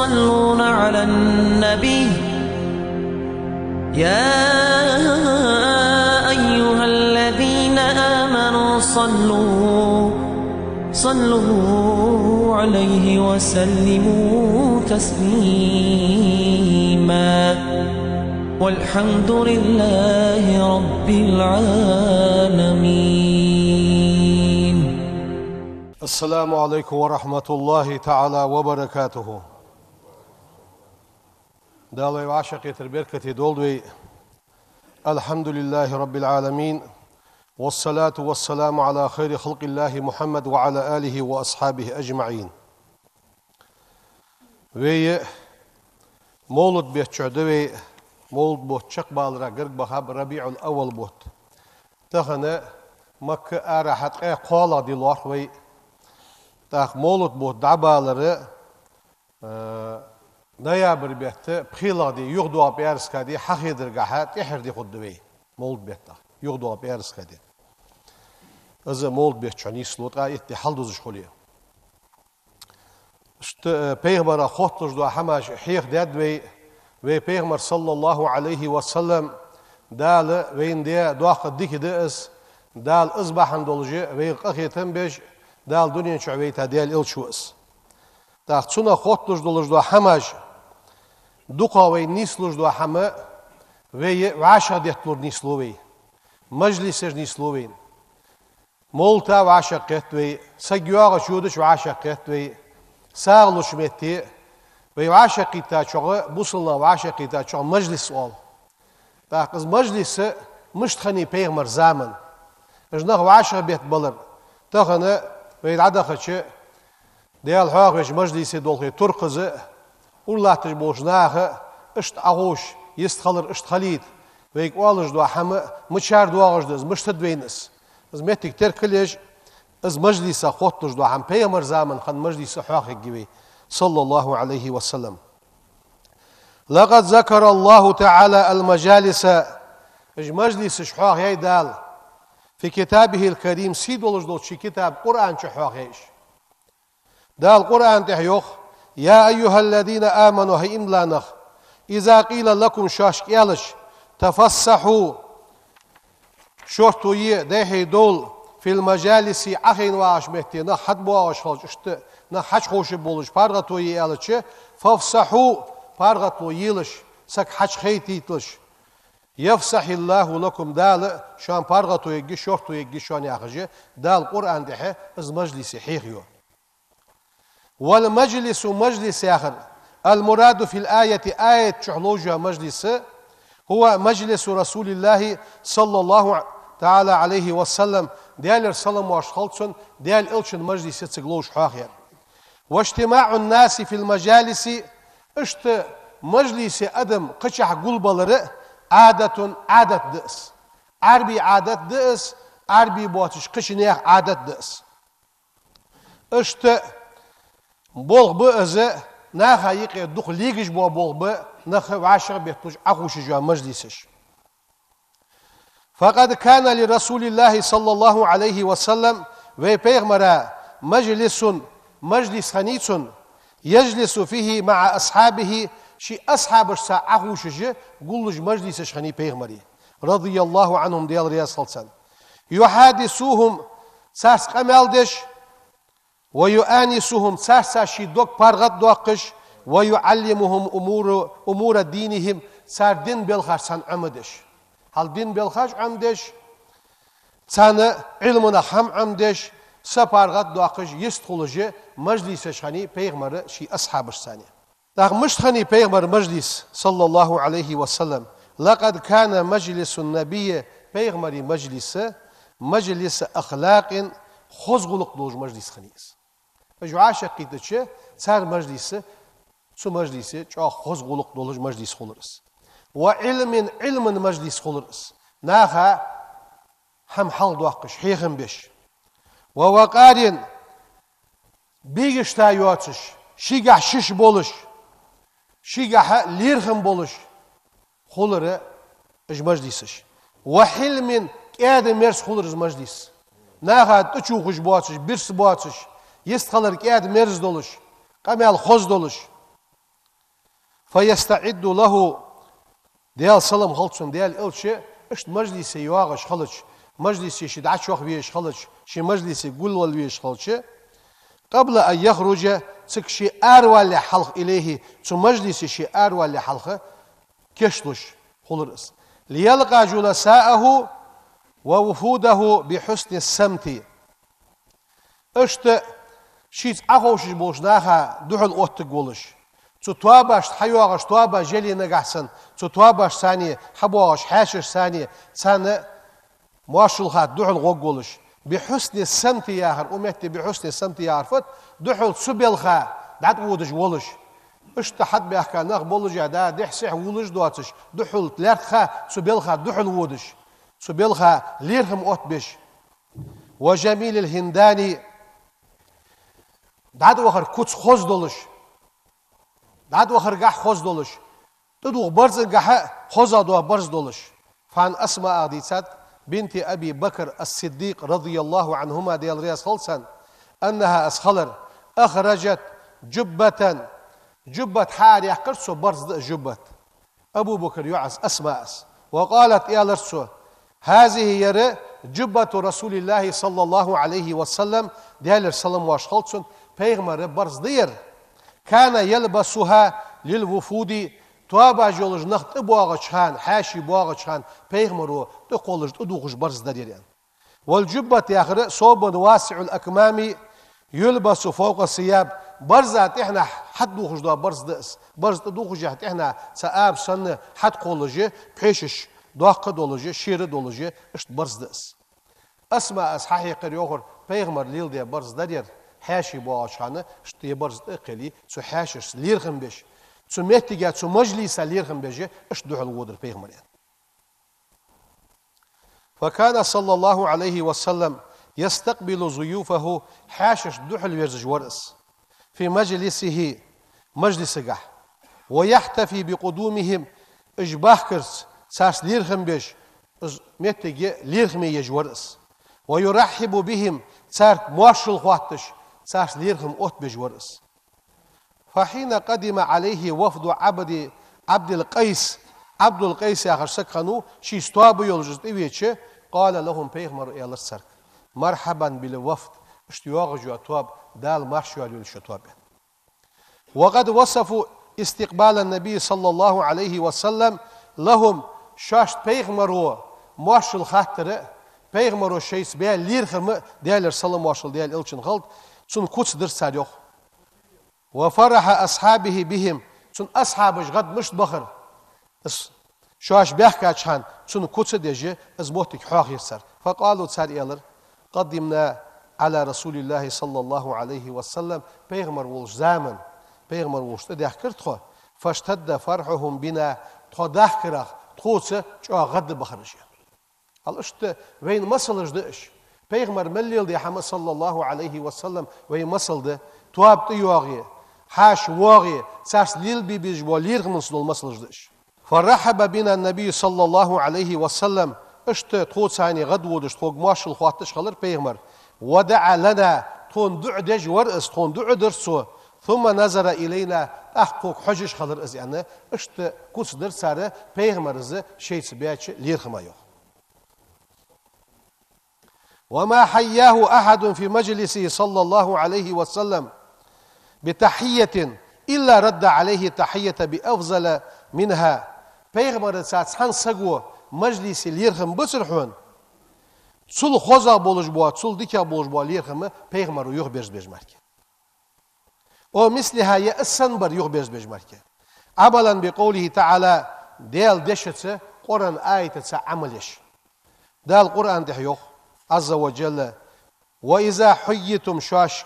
يصلون على النبي يا أيها الذين آمنوا صلوا عليه وسلموا تسليما والحمد لله رب العالمين. السلام عليكم ورحمة الله تعالى وبركاته. دالي وعشقي تربيركتي دولوي الحمد لله رب العالمين والصلاة والسلام على خير خلق الله محمد وعلى آله وأصحابه أجمعين. وي مولد بيتشعدوي مولد بوت شقبال راقرق بخاب ربيع الأول بوت تخنى مكة آراحت قولا دي لوح وي تاخ مولد بوت دعبالر نيابر بيت بخيلا دي يغدوا بيارسكا دي حقيدر قاحات يحر دي خد دوي مولد بيت يغدوا بيارسكا دي إذا مولد بيت شانيس لوت قايت دي حلدوز شخوليه پیغمبر خودش دو همش حیق دادوی و پیغمبر صلی الله علیه و سلم دال وین دی دواق دیکی دس دال ازبحن دولجی و قخیتن بیش دال دنیا شعبی تدیل الشوس تاخشون خودش دولج دو همش دوقاوی نیسلوش دو همه و وعشادت لور نیسلوی مجلسش نیسلوین مولتا وعشقت و سجیاق شودش وعشقت و ساغلوش متي ويعاشقي تاچوغ بوصلنا وعاشقي تاچوغ مجلس اول تاقز مجلس مشتخني بيغمر زامن اجناغ وعاشق بيت بلر تاخنا ويدعدخش ديال حاغش مجلس دولخي ترقز والله تجبوشناغ اشت اغوش يستخلر اشت خليد ويك والج دو حم مشار دواغش دز مشتد وينس از متك تركلج از مجلس خودش دو هم پیامبر زمان خان مجلس حاق جوی صلى الله عليه وسلم. لقد ذكر الله تعالى المجالس اج مجلس شحاق يدال في كتابه الكريم سيد ولجدو شي كتاب قرآن شحاق يش دال قرآن تحيوخ يا أيها الذين آمنوا هي إملانخ إذا قيل لكم شاشك يالش تفسحوا شورتوية دهي دول في المجالس أخين واش مهتي نحد بواش خالج اشت نحش خوش بولش بارغتو يالش فافسحوا بارغتو يلش سك حش خيتيتلش يفسح الله لكم دال شان بارغتو يجي شورتو يجي شان ياخجي دال قرآن ده از مجلس حيخيو والمجلس مجلس آخر المراد في الآية آية شحلوجها مجلس هو مجلس رسول الله صلى الله تعالى عليه وسلم ديال السلام واشخالصن ديال إلشن مجلس تسقلوش حاخير واجتماع الناس في المجالس اشت مجلس أدم قشح قلبالر عادة دئس عربي عادة دئس عربي بواتش قشنيخ عادة دئس اشت بولغ بأزة ناخا يقي دوخ ليجش بولغ بأ ناخا وعشر بيتوش أخوش جوا مجلسش فقد كان لرسول الله صلى الله عليه وسلم وبيغمر مجلس خنيس يجلس فيه مع أصحابه شي أصحاب الساعة شجع قلج مجلس شخني بيغمري رضي الله عنهم ديال رياض صلصان يحادثوهم ساس قمالدش ويؤانسهم ساسا شي دوك بارغت دوقش ويعلمهم أمور دينهم سار دين بالخرسان عمدش هل دين بالخاج عمدش سنة علمنا هم عمدش سپارغت دواقش يستخلجي مجلس شخني پیغمبر شي أصحاب الثانية داق مشتخني پیغمبر مجلس صلى الله عليه وسلم لقد كان مجلس النبي پیغمبر مجلس أخلاق خزغلق دوج مجلس خنيس فجعاشة قيدتش سار مجلس سو مجلس جا خزغلق دوج مجلس خلرس وعلم مجلس خلرس ناخا هم حل دواقش حيخم بش ووقارين بيجش تايواتش شيقح شش بولش شيقح ليرخم بولش خلر اج مجلسش وحلم قاعد مرس خلرز مجلس ناخا تشوخش بواتش برس بواتش يستخلر قاعد مرس دولش قمال خوز دولش فيستعد له ديال صلم خلصن ديال إلش إشت مجلس يواغش خلش مجلس يشدعش وخ بيش خلش شي مجلس يقول والبيش خلش قبل أن يخرج تكشي أروى لحلق إليه تو مجلس شي أروى لحلقه كشلش خلرس ليلقى جلساءه ووفوده بحسن السمت اشت شيت أخوش بوشناها دحل أوت قولش توابش حيواغش توابا جلي نجحسن توابش ثانية حبواغش حاشش ثانية ثانية ماشلها دحل قولش بحسن السمت ياهر أمتي بحسن السمت يعرفت دحل سبيلها دعت ودش ولش اشت حد بيحكي ناخ بولج دا دحسح ولش دواتش دحل تلارخا سبيلها دحل ودش سبيلها ليرهم أوت بش وجميل الهنداني دعت وخر كوتس خوز دولش دعت وخر قح خوز دولش تدوغ برز قح خوزا دو برز دولش فان أسماء عديثات بنت أبي بكر الصديق رضي الله عنهما ديال رياس خلصا أنها أسخلر أخرجت جبة حاري قرصو برز جبة أبو بكر يعس أسماء وقالت يا لرسو هذه يرى جبة رسول الله صلى الله عليه وسلم ديال السلام واش خلصن پیغمبر برز دير كان يلبسها للوفود توابا جولج نخت بواغش خان حاشي بواغش خان پیغمبرو تقولج ادوغش برز دير والجبة ياخر صوب واسع الأكمام يلبس فوق الثياب برزات احنا حد دوغش دو برز دس برز دوغش احنا سآب سن حد قولج بيشش دوق دولج شير دولج اشت برز دس اسماء اصحاحي قريوخر پیغمبر ليل دي برز دير حاشي بواشانه شتي برز اقلي سو حاشش ليرخم بش سو مهتيجا سو مجلس ليرخم بجي اش دحل ودر پیغمبر فكان صلى الله عليه وسلم يستقبل ضيوفه حاشش دحل ورزج ورس في مجلسه مجلس قح ويحتفي بقدومهم اجباه كرس ساس ليرخم بش مهتيجا ليرخم يجورس ويرحب بهم سارك مواشل خواتش ساس ليرهم أوت بجورس فحين قدم عليه وفد عبد القيس آخر سكنو شي استواب يولجز إيويتش قال لهم بيغمر إلى السرك مرحبا بالوفد اشتياغ جو أتواب دال مرشو الشتواب وقد وصفوا استقبال النبي صلى الله عليه وسلم لهم شاشت بيغمرو مواشل خاطر پیغمبر شیس بیا ليرخم ديال السلام واشل ديال إلشن خلط سن كوتس در ساريوخ وفرح أصحابه بهم سن أصحابش غد مشت بخر شاش بيحكي عشان سن كوتس ديجي ازموتك حاخ يسر فقالوا تسار إيالر قدمنا على رسول الله صلى الله عليه وسلم پیغمبر ولش زامن پیغمبر ولش تديح كرتخو فاشتد فرحهم بنا تخدح كراخ تخوتس جوا غد بخرش الاشت وين مسلج دش پیغمبر مليل دي حمد صلى الله عليه وسلم وين مسل ده تواب تيواغي حاش واغي ساس ليل بي بيجوا لير منسل المسلج دش فرحب بنا النبي صلى الله عليه وسلم اشت تخوت ثاني غدو دش تخوق ماشل خواتش خلر پیغمبر ودعا لنا تون دع دج ورس تون دع درسو ثم نظر الينا احقوق حجش خلر از يعني اشت كوس درساره پیغمبر ز شيت بياچ لير خمايو وما حياه أحد في مجلسه صلى الله عليه وسلم بتحية إلا رد عليه تحية بأفضل منها پیغمبر ساتسان سقو مجلس ليرخم بسرحون سل خوزا بولش بوا سل ديكا بولش بوا ليرخم پیغمبر يوخ بيرز بيجمارك ومثلها يأسن يوخ بيرز بيجمارك عملا بقوله تعالى ديال دشت قرآن آية تسا عملش دال قرآن دحيوخ عز وجل وإذا حيتم شاش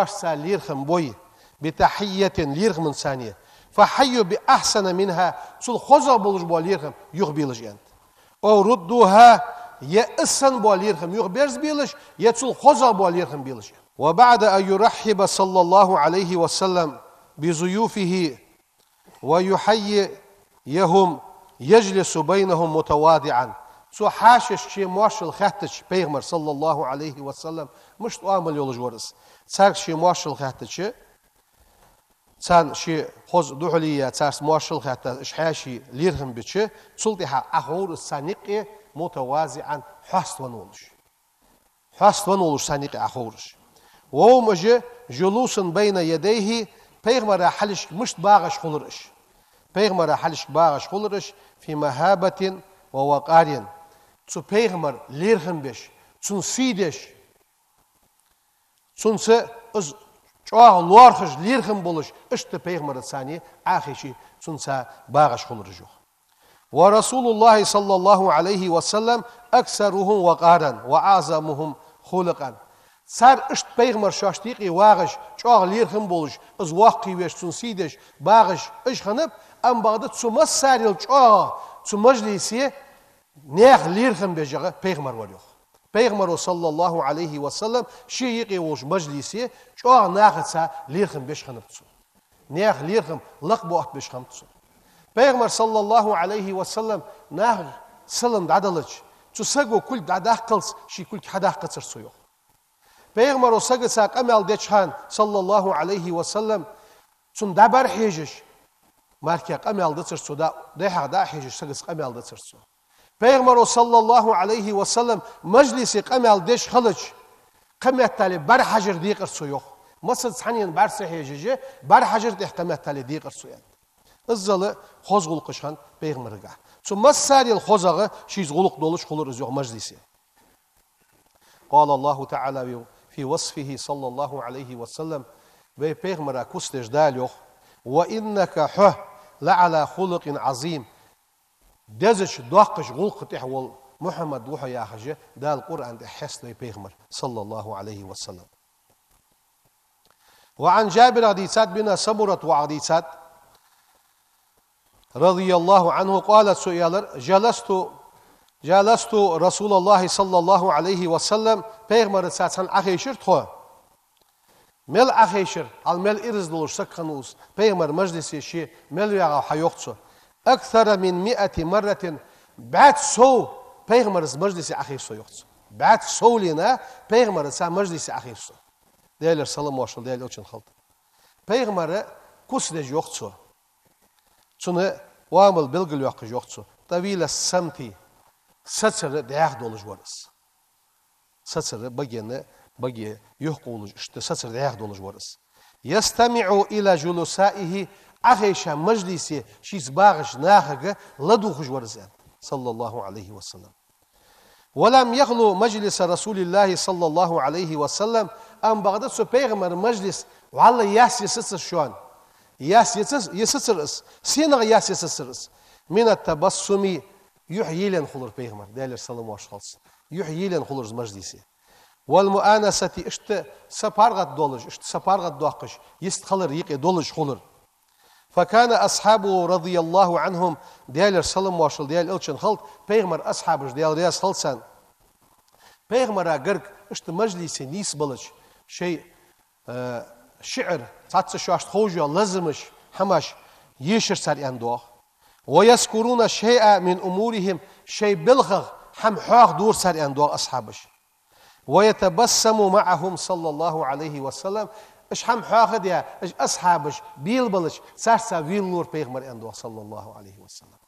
سا ليرخم بوي بتحية ليرخم ثانية فحيوا بأحسن منها سل خوزا بولش بوا ليرخم يوخ بيلش انت او ردوها يأسن بوا ليرخم يوخ بيرز بيلش يتسل خوزا بوا ليرخم بيلش وبعد أن يرحب صلى الله عليه وسلم بضيوفه ويحييهم يجلس بينهم متواضعا سو حاشش شي ماشل خاتش پیغمبر صلى الله عليه وسلم مش تعامل يولج ورس سارك شي ماشل خاتش سان شي خوز دوحلية تارس مواشل حتى إشحاشي ليرهم بتشي سلطها أخور السانيقي متوازعا حاست ونولش حاست ونولش سانيقي أخورش وهو مجي جلوس بين يديه بيغمر حلش مشت باغش خلرش بيغمر حلش باغش خلرش في مهابة ووقار تسو بيغمر ليرهم بش تسون سيدش تسون سي چواه لورخش ليرهم بولش اشت بيغمر الثاني آخيشي تسون سا باغش خلرجو ورسول الله صلى الله عليه وسلم أكثرهم وقارا وأعظمهم خلقا سار اشت بيغمر شاشتيقي واغش چواه ليرهم بولش از واقعي ويش تسون سيدش باغش اش خنب ام بعد تسو مساريل چواه تسو مجلسي نيخ ليرهم بجغه بيغمر وريوخ بيغمر صلى الله عليه وسلم شيقي وش مجلسي چواه ناخدسا ليرهم بشخنب تسو نيخ ليرهم لقبوات بشخنب تسو بيغمر صلى الله عليه وسلم ناخ سلم دعدلج تسقو كل دعداخ قلس شي كل حداخ قصر سيوخ بيغمر سقو ساق امال ديشان صلى الله عليه وسلم تسون دبر حيجش ماركيق امال دتر سو دا حق دا حيجش سقو امال دتر سو بيغمر صلى الله عليه وسلم مجلس قمال ديش خلج قمت تالي بر حجر ديقر سيوخ مصد سحنين بر سحيجي بر حجر ديح قمت تالي ديقر سيان الزل خوز غلق شان بيغمرغا ثم مساري الخوزغه شيز غلق دولش خلر زيوخ مجلسي قال الله تعالى في وصفه صلى الله عليه وسلم بيغمر كوستش داليوخ وانك ح لعلى خلق عظيم دزش داقش غلق تحول محمد وحي يا خجه دا القرآن ده حسن بيغمر صلى الله عليه وسلم وعن جابر عديسات بن سمرة وعديسات رضي الله عنه قالت سؤالر جلست رسول الله صلى الله عليه وسلم بيغمر ساتسان أخيشر تخوه مل أخيشر على مل إرز دولش سكنوس بيغمر مجلسي شي مل يغا حيوقتسو أكثر من 100 مرة بعد سو بيغمرز مجلس أخير سو يخص بعد سو لنا بيغمرز مجلس أخير سو ديالر سلام واشل ديال أوشن خلط بيغمر كوسدج يخص سنة وامل بلغل يخص يخص طويل السمتي ستر داخ دولج ورس ستر بقي يحقولج اشت ستر داخ دولج ورس يستمع إلى جلسائه أخيشا مجلسي شيز باغش ناخق لدوخش ورزان صلى الله عليه وسلم ولم يخلو مجلس رسول الله صلى الله عليه وسلم أم بغداد سو بيغمر مجلس والله ياس يسسر شوان ياس يسسر اس سينغ ياس يسسر اس من التبسم يحيي لن خلر بيغمر دالر سلام واش خلص يحيي لن خلر مجلسي والمؤانسة اشت سبارغت دولج اشت سبارغت دوقش يستخلر يقي دولج خلر فكان أصحابه رضي الله عنهم ديال سلم واشل ديال إلشن خلط بيغمر أصحابش ديال رياس خلصان بيغمر أقرق اشت مجلسي نيس بلج شيء شعر تاتس شاشت خوجيا لازمش حماش يشر سريان دوخ ويذكرون شيء من أمورهم شيء بلغغ حم حاق دور سريان دوخ أصحابش ويتبسم معهم صلى الله عليه وسلم اش هم حاخد يا اش اصحابش بيل بلش سارسا ويل نور بيغمر اندو صلى الله عليه وسلم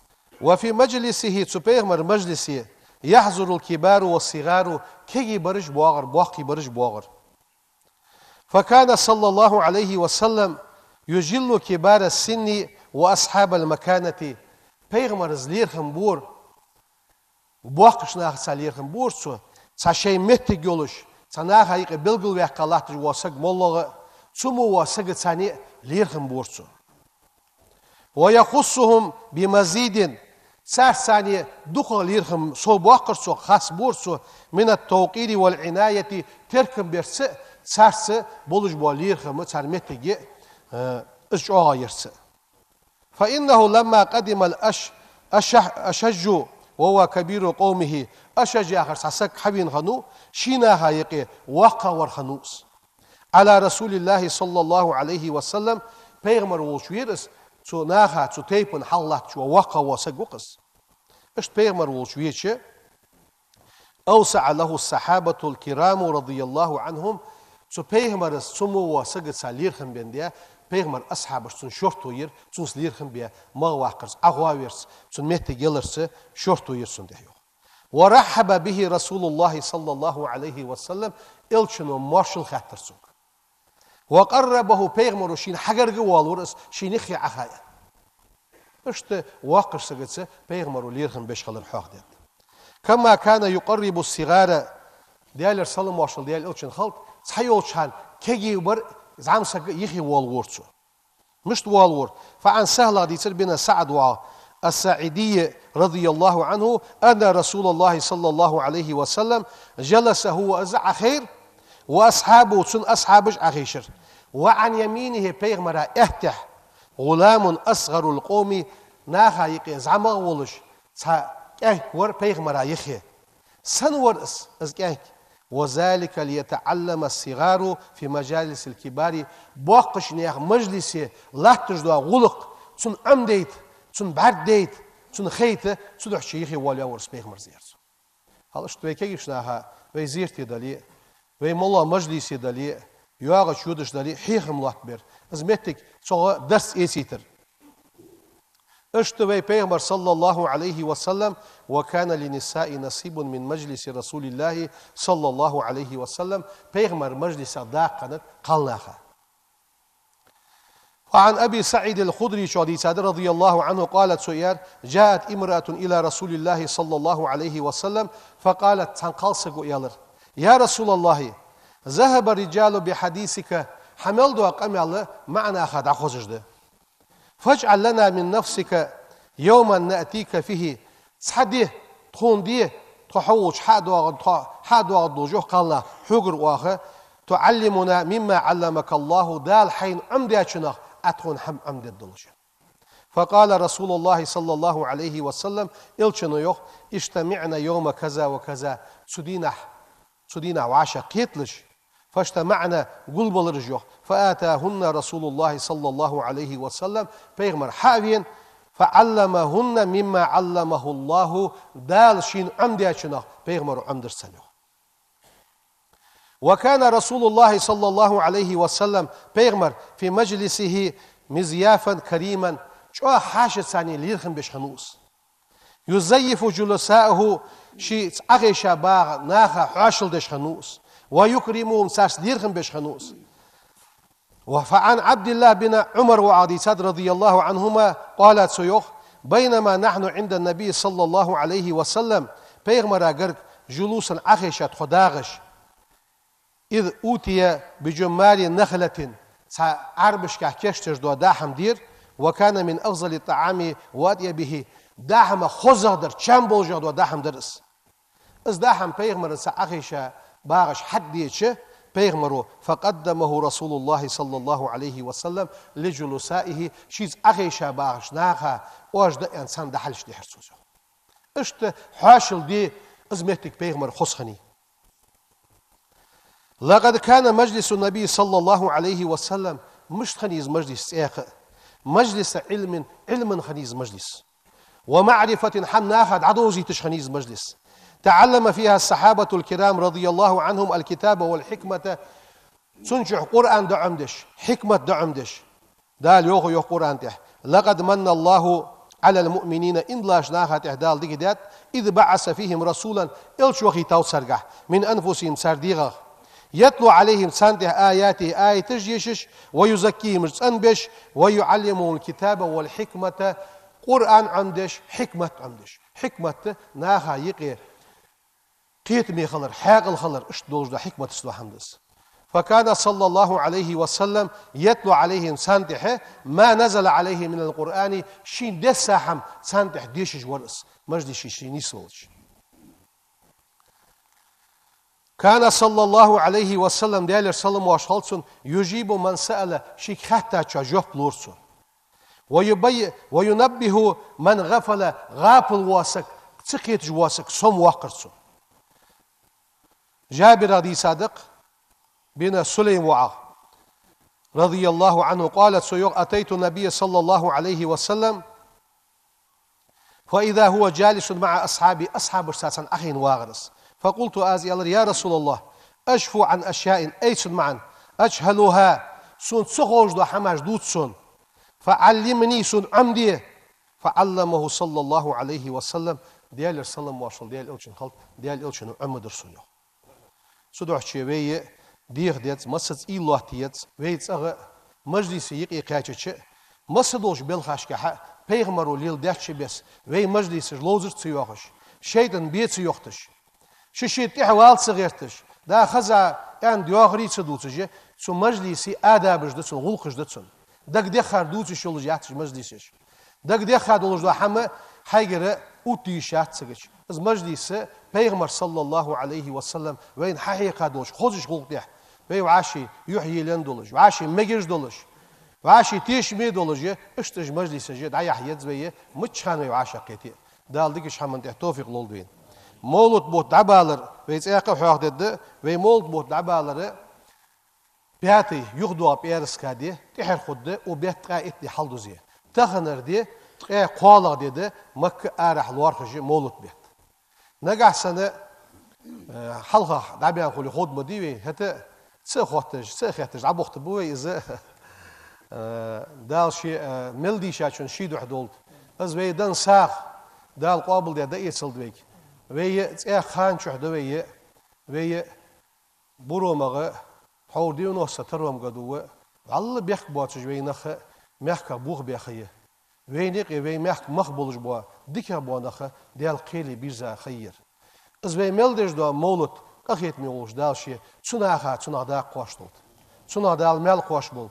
وفي مجلسه تو بيغمر مجلسه يحضر الكبار والصغار كي برج بواغر باقي برج بواغر فكان صلى الله عليه وسلم يجل كبار السن واصحاب المكانه بيغمر زليرهم بور باقش ناخ ساليرهم بور سو ساشي مت جولش سناخ هيك بلغل وقالات واسق مولغه سمو واسق ثاني ليرهم بورسو ويخصهم بمزيد سار ثاني دخل ليرهم سو باقرسو خاص بورسو من التوقير والعنايه تركم برس سارس بولج بوليرهم ترمتجي اش اغيرس فانه لما قدم الاشج وهو كبير قومه أشج آخر ساسك حبين خنو شينا هايقي وقا ورخنوس على رسول الله صلى الله عليه وسلم بيغمر وشويرس تو ناخا تو تيبن حلات شو وقا وسقوقس اشت بيغمر وشويرش أوسع له الصحابة الكرام رضي الله عنهم تو بيغمر سمو وسقت ساليرخن بنديا Peygamber ashabı sun şort uyur, sun slirhim biye mağvakırs, ağvavirs, sun mette gelirse şort uyursun diyor. Ve rahhaba bihi Resulullah sallallahu aleyhi ve sellem ilçinu marşıl hattırsın. Ve qarrabahu Peygamber şin hagargı walurus, şin ikhi ahaya. İşte vakırsa gitse Peygamber lirhim beş kalır haq dedi. Kama kana yuqarribu sigara değerler salım marşıl değerler ilçin halk, sayol çal, kegi var, zamsa ikhi walursu. مش والور فعن سهل حديث بن سعد الساعدي رضي الله عنه أن رسول الله صلى الله عليه وسلم جلس هو أزع خير وأصحابه سن أصحابش أخيشر وعن يمينه بيغمرا اهتح غلام أصغر القوم ناخا يقي زعما ولش ور بيغمرا يخي سنور أز وذلك ليتعلم الصغار في مجالس الكبار بوقش نيخ مجلسي لا تجدوا غلق تون عمديت تون برديت تون خيت تون شيخي واليا ورس بيغمر زيرس هل اشتوي كيشناها وي زيرتي دالي وي مولا مجلسي دالي يواغ شودش دالي حيخم لاتبر ازمتك صغا درس ايسيتر اشتوي بيغمر صلى الله عليه وسلم وكان للنساء نصيب من مجلس رسول الله صلى الله عليه وسلم بيغمر مجلس داقنت قلناها وعن أبي سعيد الخدري رضي الله عنه قالت سؤال جاءت امرأة إلى رسول الله صلى الله عليه وسلم فقالت تنقلسق يا رسول الله ذهب الرجال بحديثك حملت وقمل معنا أخذ أخذجد فاجعل لنا من نفسك يوما نأتيك فيه صحدي تخوندي تحوش حاد وغد وجوه قالنا حقر واخه تعلمنا مما علمك الله دال حين عمدي أشنخ أتخون حم عمدي الدلجة فقال رسول الله صلى الله عليه وسلم إلشنو يوخ اجتمعنا يوم كذا وكذا سدينا وعشا قيتلش فاجتمعنا قلب الرجوع فآتاهن رسول الله صلى الله عليه وسلم بيغمر حاوين فعلمهن مما علمه الله دال شين عمدي أشنخ بيغمر عمدر سنو وكان رسول الله صلى الله عليه وسلم بيغمر في مجلسه مزيافا كريما شو حاشة ثاني ليرخم بشخنوس يزيف جلساءه شي أغي شاباغ ناخا حاشل دشخنوس ويكرمهم ساس ليرخم بشخنوس وفعن عبد الله بن عمر وعديسات رضي الله عنهما قالت سيوخ بينما نحن عند النبي صلى الله عليه وسلم بيغمر أقرق جلوسا أخيشت خداغش إذ أوتي بجمال نخلة عربش كهكشتش دو داحم دير وكان من أفضل الطعام وأدي به داحم خزغدر چنبول جا دو داحم درس إذ داحم بيغمر أخيشا باغش حد ديتش بيغمرو فقدمه رسول الله صلى الله عليه وسلم لجلسائه شيز أخيشا باغش ناخا واجد إنسان دحلش دي حرسوزو اشت حاشل دي ازمتك بيغمر خسخني لقد كان مجلس النبي صلى الله عليه وسلم مش خنيز مجلس مجلس علم خنيز مجلس ومعرفة حناخد عدوزي تشخنيز مجلس تعلم فيها الصحابة الكرام رضي الله عنهم الكتاب والحكمة سنشح قرآن دعمدش حكمة دعمدش دال يوغو قرآن تح لقد من الله على المؤمنين إن لاش ناخت إحدال ديكدات إذ بعث فيهم رسولا إلشوخي توسرقح من أنفسهم سرديغة يتلو عليهم سانته آياته آية تجيشش ويزكيهم رسنبش ويعلمهم الكتاب والحكمة قرآن عمدش حكمة عمدش حكمة ناخا يقي قيت مي خلر حاقل خلر اش دوجدا حكمة سلوحندس فكان صلى الله عليه وسلم يتلو عليهم سانته ما نزل عليه من القرآن شين دساحم سانته ديشش ورس مجدي شي نيسولش كان صلى الله عليه وسلم ديالر سلم واشخالسون يجيب من سأل شيك حتى جوب لورسون وينبه من غفل غافل واسك تقيت جواسك سم واقرسون جابر رضي صادق بن سليم وعا رضي الله عنه قالت سيوغ أتيت النبي صلى الله عليه وسلم فإذا هو جالس مع أصحابي أصحاب رساسا أخين واغرس فقلت آزي يا رسول الله أشفو عن أشياء أيس معا أجهلها سون سخوش دو حماش دوت سون فعلمني سون عمدي فعلمه صلى الله عليه وسلم ديال سلم وصل ديال إلشن خلط ديال إلشن عمدر سونيو سودو حشي ديخ ديت مسد إله تيت ويت أغا مجلس يقي قاچچ مسدوش بالخاشكه پیغمبر لیل دچ بس وی مجلس لوزر تيوخش شيطان بيت يوختش شيت احوال صغيرتش دا خزا ان ديوخري صدوتج سو مجلسي ادابش دسن غلقش دسن دك دي خردوت شول جاتش مجلسش دك دي خدولج دا حما حيغره اوتي شاتسگش از مجلس پیغمبر صلى الله عليه وسلم وين حقيقه دوش خوزش غلق ده وي وعاشي يحيي لندولج وعاشي مجرج دولج وعاشي تيش ميدولوجي اشتج مجلس جد عيح يدزويه متشان وعاشا قيتي دال ديكش حمن توفيق لولدوين مولد بوت دعبالر ويز ايقا حواق دد وي مولد بوت دعبالر بياتي يغدوا بيرس كادي تحر خد وبيت قا اتدي حلدوزيه تخنر دي تقا قوالا دي مكة ارح الوارخجي مولد بيت نقع سنة حلقة دعبيان خولي خود مديوي هتا سيخوتج عبوخت بوي إذا دال شي ملدي شاشون شيدو حدولت از وي دن ساخ دال قابل ده يصل دويك وي تي خان شو حدو وي برومغه حوديونو سترم غدو الله بيخ بوتش وي نخ مخ بوغ بيخيه وي نقي وي مخ مخبولج بو ديك بو نخ دال قيلي بيزا خير از وي ملدج دو مولت اخيت ميولج دال شي تسنا دا قوشتول تسنا دال مل قوش بول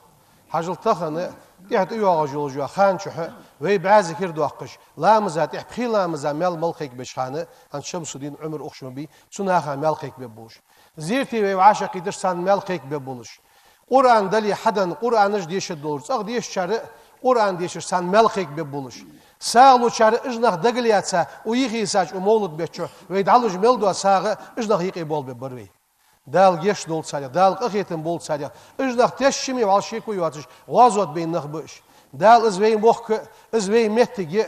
حاجل تخنه تحت يوغا جولجوا خان شح وي بعز كردو اقش لا مزات يحبخي لا مزا مل ملقيك بشخانه ان شمس الدين عمر اخشم بي سناخا ملقيك ببوش زيرتي وي عاشقي درسان ملقيك ببولش قران دلي حدن قرانج ديش دولر اغ ديش شر قران ديش سان ملقيك ببولش سالو شر اجنخ دغلياتسا ويخي ساج ومولد بيچو وي دالج ملدو ساغه اجنخ يقي بول ببروي دال جيش دول سالي دال قخيتن بول سالي اجدخ تشمي والشيكو يواتش غازوت بين نخبش دال ازوي مخ ازوي متجي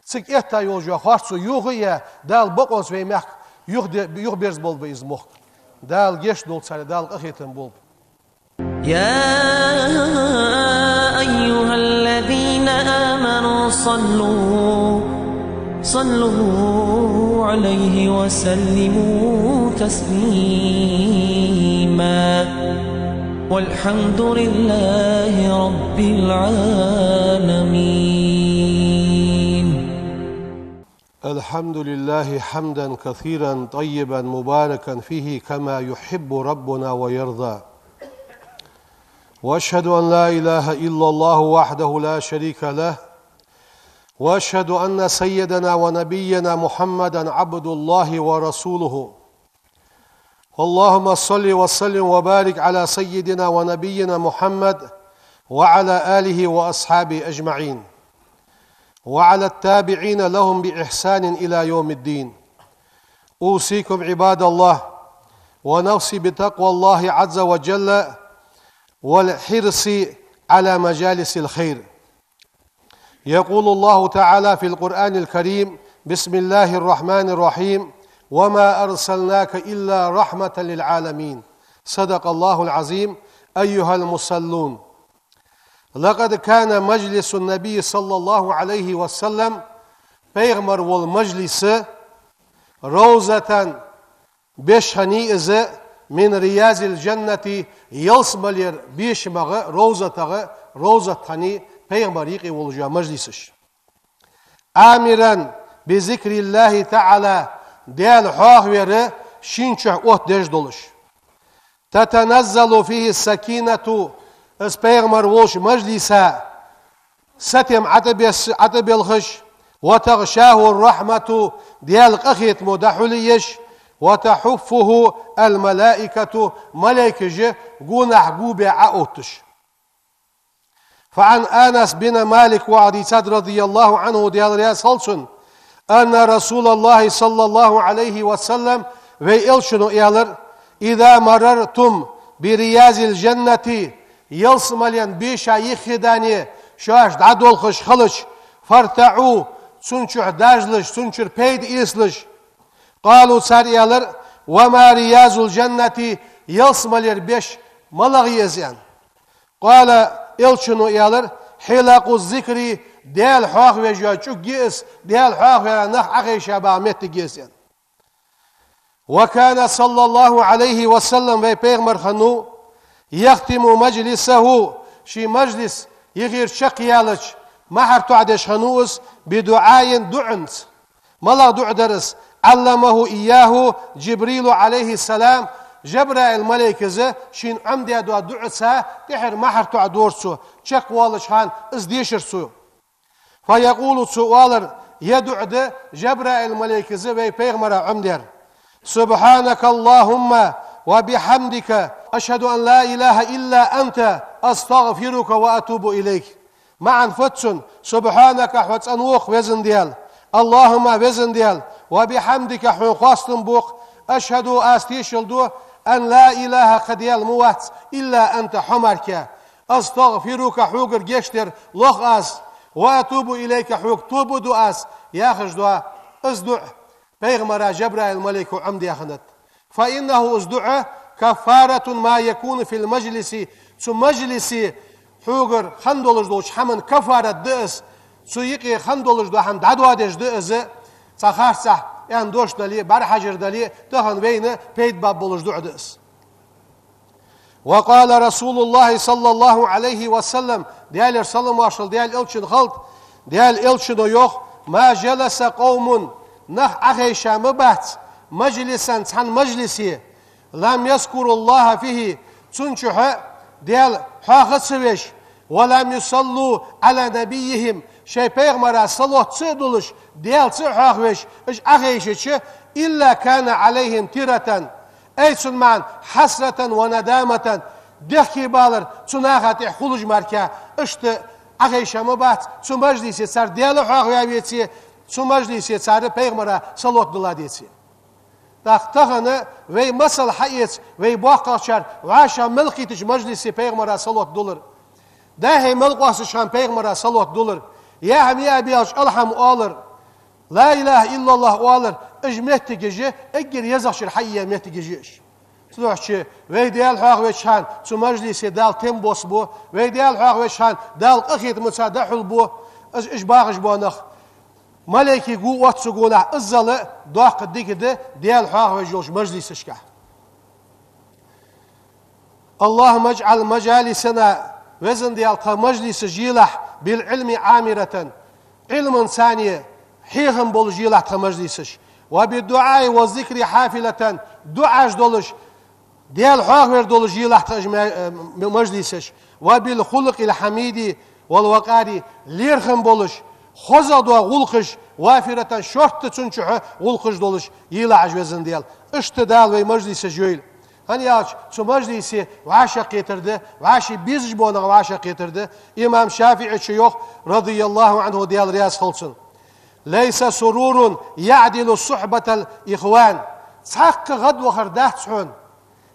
سك اتا يوجو خارسو يوغيا دال بقوس وي مخ يوغ بيرز بول بيز مخ دال جيش دول سالي دال قخيتن بول يا أيها الذين آمنوا صلوا عليه وسلموا تسليما والحمد لله رب العالمين. الحمد لله حمدا كثيرا طيبا مباركا فيه كما يحب ربنا ويرضى واشهد ان لا اله الا الله وحده لا شريك له واشهد ان سيدنا ونبينا محمدا عبد الله ورسوله اللهم صل وسلم وبارك على سيدنا ونبينا محمد وعلى اله واصحابه اجمعين وعلى التابعين لهم باحسان الى يوم الدين. اوصيكم عباد الله ونفسي بتقوى الله عز وجل والحرص على مجالس الخير. يقول الله تعالى في القرآن الكريم: بسم الله الرحمن الرحيم وما أرسلناك إلا رحمة للعالمين. صدق الله العظيم. أيها المصلون، لقد كان مجلس النبي صلى الله عليه وسلم پیغمبر والمجلس روزة بشهنيئز من رياض الجنة يلسملير بيشمغ روزة تاني پیغمبر يقي والجا مجلسش آمرا بذكر الله تعالى ديال حاغوير شينچه اوت دج دولش تتنزل فيه السكينة اس پیغمبر والش مجلسا ستم عتب الخش وتغشاه الرحمة ديال قخيت مدحوليش وتحفه الملائكة ملائكة قونح قوبة عاوتش. فعن أنس بن مالك وعديساد رضي الله عنه ديال رياس هلسن أن رسول الله صلى الله عليه وسلم ويلشنو إيالر إذا مررتم برياض الجنة يلسملين بيشا يخداني شاش دعدول خش خلش فارتعو سنشر داجلش سنشر بيد إسلش. قالوا سار إيالر وما رياض الجنة يلسملين بيش ملغ يزيان. قال إلشنو يالر حلق الذكر ديال حاخ وجا جيس ديال حاخ نخ أخي شبا مت جيسين. وكان صلى الله عليه وسلم في بيغمر خنو يختم مجلسه شي مجلس يغير شقيالج محر تعدش خنوس بدعاء دعنس ملا دع درس علمه إياه جبريل عليه السلام جبرائيل ملائكة شين عمدي دعا دعسا تحر محر تعدورسو شق والش خان ازديشرسو فيقول سؤال يدعد جبرائيل ملائكة في بيغمر عمدير سبحانك اللهم وبحمدك أشهد أن لا إله إلا أنت أستغفرك وأتوب إليك معا فتسن سبحانك حوت أنوخ وزن ديال اللهم وزن ديال وبحمدك حون خاصن بوخ أشهد أستيشل دو أن لا إله قديال موات إلا أنت حمرك أستغفرك حوقر جيشتر لخ أس وأتوب إليك حوق توب دو أس ياخش دو أزدع بيغمر جبرائيل الملك عمد يخنت فإنه أزدع كفارة ما يكون في المجلس ثم مجلس حوغر خندولج دوش حمن كفارة دئس سويقي خندولج دو حمد عدوادش دئس تخارسح يعني دوش دلي برحجر دلي تخن بين بيت باب بولج دو دئس. وقال رسول الله صلى الله عليه وسلم ديال صلى ماشل ديال إلشن خلط ديال إلشن يوخ ما جلس قوم نخ أخي شامبات مجلسا عن مجلسي لم يذكر الله فيه تنشح ديال حاخت سويش ولم يصلوا على نبيهم شي بيغمرا صلوة تصدلش ديال تصحاخوش اش أخيشش إلا كان عليهم تيرة أي سنمان حسرة وندامة دخي بالر تناخت خلوج مركا اشت أخيش مبات تو مجلسي سر ديال حاخويا بيتي تو مجلسي سر بيغمرا صلوة دلا ديتي تختغنا وي مسل حيث وي باقاشر وعاشا ملقيتش مجلسي بيغمرا صلوة دولار ده ملقاس شان بيغمرا صلوة دولار يا هم يا بياش الحم آلر لا إله إلا الله آلر اجمت تجي اجر يزخش الحية مت تجيش سلوحش وي ديال حاق وشان تو مجلسي دال تيمبوس بو وي ديال حاق وشان دال قخيت متصدحل بو اج باغش بونخ ملائكي قوات سقوله الزل داق ديكده ديال حاق وجوش مجلس اشكا اللهم اجعل مجالسنا وزن ديال مجلس جيلح بالعلم عامرة علم ثانية حيهم بول جيلح مجلسش وبالدعاء والذكر حافلة دعاش دولش ديال حاق دول جيلح مجلسش وبالخلق الحميد والوقار ليرخم بولش خزد وغلقش وافرة شرط تنشح غلقش دولش يلعج وزن ديال اشتدال وي مجلس جويل هنياش سو مجلسي وعاشا قيترده وعاشي بيزج بونا وعاشا قيترده إمام شافعي شيوخ رضي الله عنه ديال رياض خلصن ليس سرور يعدل صحبة الإخوان تحق غد وخرداه تسعون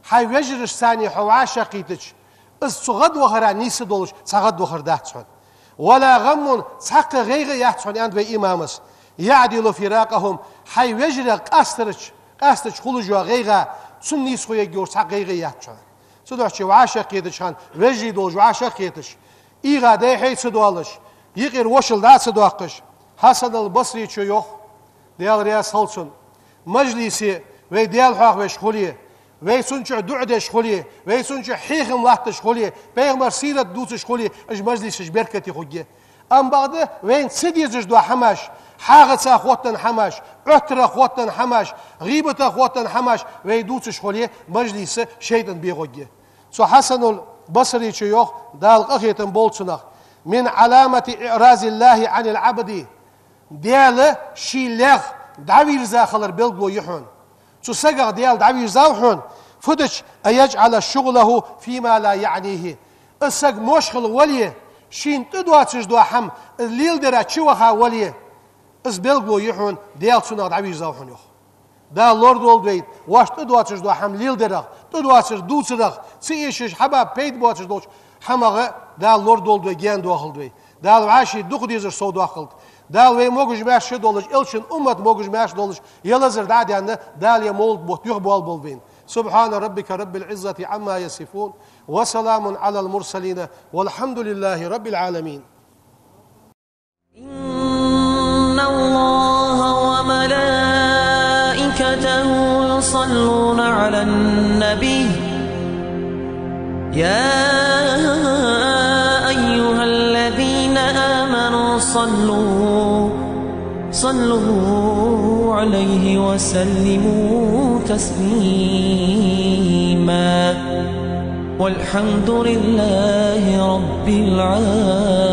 حي وجرش ثاني حواشا قيتش الصغد وخرا نيس دولش تغد وخرداه تسعون ولا غم تحق غيغ يحتسون عند بي إمامس يعدل فراقهم حي وجر قاسترش خلجوا غيغ سني سخويا جور تحق غيغ يحتسون سدوحش وعاشا قيتشان وجري دولش وعاشا قيتش إيغا دي حي سدوالش يقير وشل دا سدوحقش حسن البصري شيوخ ديال رياس هلسون مجلسي وي ديال حاق وشخوليه وي سنچ دعده شخوليه وي سنچ حيخم لحت شخوليه بيغمر سيرة دوت شخوليه اج مجلسش بركتي خوجيه ام بعد وين سديزش دو حماش حاغت خوتن حماش عتر خوتن حماش غيبت خوتن حماش وي دوت شخوليه مجلس شيطان بيغوجيه سو حسن البصري شيوخ دال قخيتن بولسنخ من علامة إعراض الله عن العبد ديال شيلغ دعوير زاخلر بلغو يحون تسقق ديال دعوير زاوحون فدش أيجعل شغله فيما لا يعنيه السق مشغل وليه شين تدواتش دو حم الليل درا تشوخا وليه اس بلغو يحون ديال سنق دعوير زاوحون يخ دا لورد ولدويت واش تدواتش دو حم ليل درا تدواتش دوسرغ سيشش حباب بيت بواتش دوش حمغه دا لورد ولدوي جان دوخلدوي دا عاشي دوخ ديزر سو دوخلد دال وي موجج ماش دولج إلشن أمة موجج ماش دولج يلزر دعدي عنا دال يمولد بوت يخبال بولبين سبحان ربك رب العزة عما يصفون وسلام على المرسلين والحمد لله رب العالمين. إن الله وملائكته يصلون على النبي يا أيها الذين آمنوا صلوا عليه وسلموا تسليما والحمد لله رب العالمين.